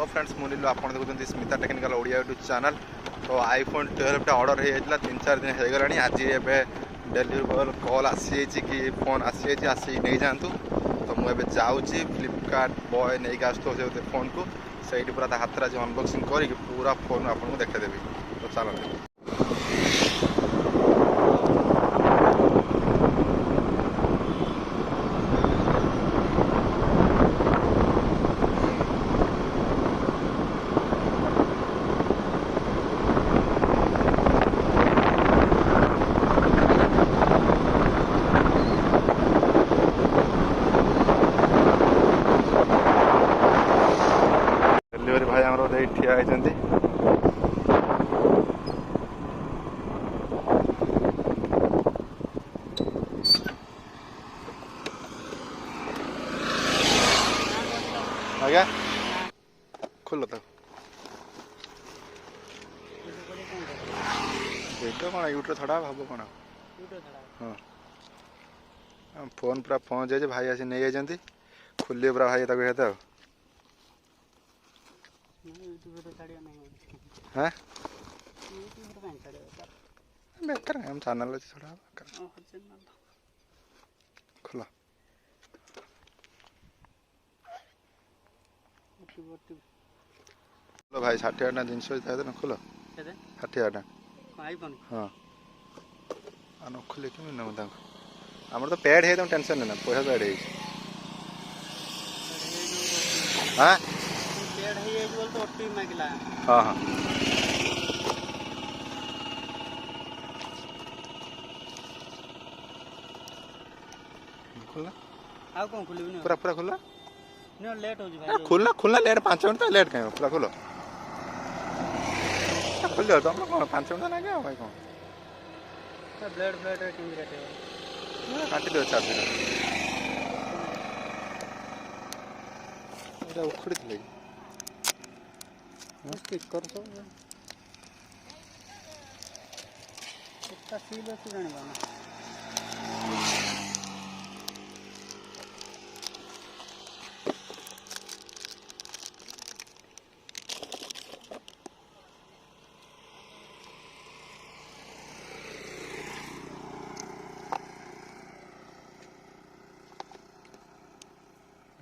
Hello friends मुझे आप देखते Smita technical Odia YouTube channel. तो आईफोन 12 ऑर्डर हो 3-4 दिन हो गलानी। आज डेलीवरी बॉय कॉल आसी कि फोन आसी आसी नहीं जातु। तो मुझे जाऊँगी फ्लिपकार्ट बॉय नहीं आसो से फोन को सही पूरा हाथ आज अनबॉक्सिंग करके पूरा फोन आपको देखादेवी। तो चलते डेलीवरी भाई आम ठिया होती। आज्ञा खोल तो देख कौन यूट्यूब थोड़ा भाव कौन। हाँ फोन पूरा पहुँच जाए भाई आसी नहीं जाती खोलिए पूरा भाई तक कहते हाँ बेकार हम चैनल अच्छे थोड़ा खोला भाई 60,000 जिनस ना खोल 60,000 हाँ न खोल कि ना आम तो पैड है तुम टेंशन लेना पैसा पैड है। हाँ हाँ हाँ खुलना पूरा पूरा खुला लेट हो भाई खुलना खुलना लेट 5 मिनट तो लेट कहीं पूरा खोलो खोल दो तुम कौन 5 मिनट ना क्या भाई कौन ब्लेड ब्लेड रेटिंग रेट काटी दो 4 दिन এটা উখড়ি দিলে स्टिकर सब এটা সিল আছে জানিবা না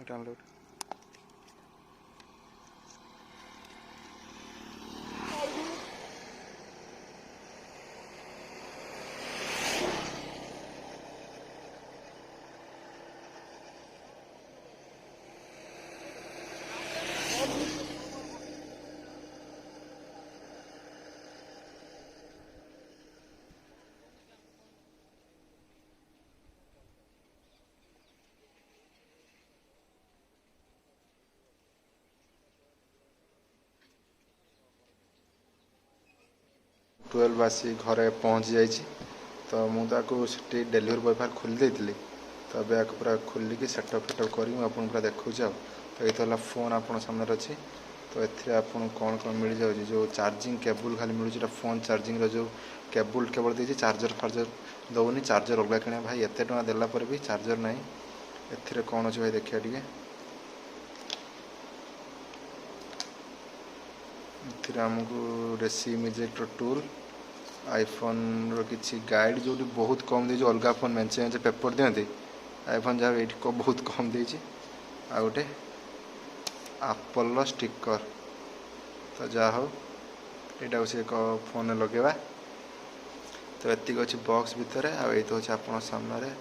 डाउनलोड 12 आसी घरे पहुँची जाइए। तो मुझे डेलीवरी बॉय पाखे खोली देती। तो अब पूरा खोलिकी सेटअप फेटअप करी आपको पूरा देखा। तो ये फोन आप सामने अच्छी। तो ये आपको कौन कौन मिल जाए जो चार्जिंग केबल खाली मिलूँ फोन चार्जिंग जो केबल केवल देती चार्जर फार्जर दौनी चार्जर अलग कि भाई एत टाँग देला भी चार्जर ना ए कौन अच्छे भाई देखिए टे आमको रेसिम इजेक्टर टूल आईफोन रि गाइड जो बहुत कम दे अलग फोन मेंचे मेंचे पेपर दिखती आईफोन जहाँ ये बहुत कम दे आ गोटे एप्पल स्टिकर। तो जहाँ हो यहाँ से एक फोन लगेगा। तो ये अच्छी बॉक्स भितर आई तो अच्छे आप सामने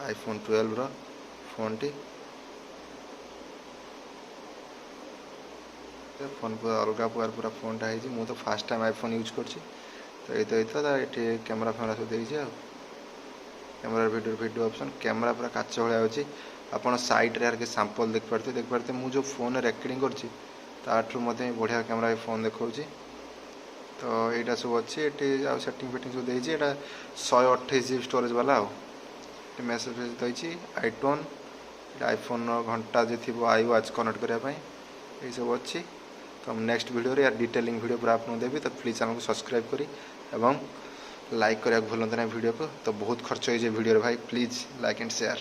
आईफोन 12 फोन टी फोन पूरा अलग प्रकार पूरा फोनटा है मुझे तो फास्ट टाइम आईफोन यूज कर। तो ये कैमरा फैमरा सब देखिए कैमरा वीडियो ऑप्शन कैमरा पूरा काच भाया अच्छी आप साइड्रे यार के सैंपल देख पारे मुझे फोन रेकर्डिंग कर बढ़िया कैमरा फोन देखा। तो यहाँ सब अच्छी ये सेटिंग फेटिंग सब देखिए 128 GB स्टोरेज वाला मेसेज देती आईटोन आईफोन घंटा जो थी आई वाच कनेक्ट करने ये सब अच्छी। तो नेक्स्ट वीडियो रे या डिटेलिंग वीडियो पूरा आपको देवी। तो प्लीज चैनल को सब्सक्राइब करी एवं लाइक करने भूलते ना वीडियो को। तो बहुत खर्च हो वीडियो भाई प्लीज लाइक एंड शेयर।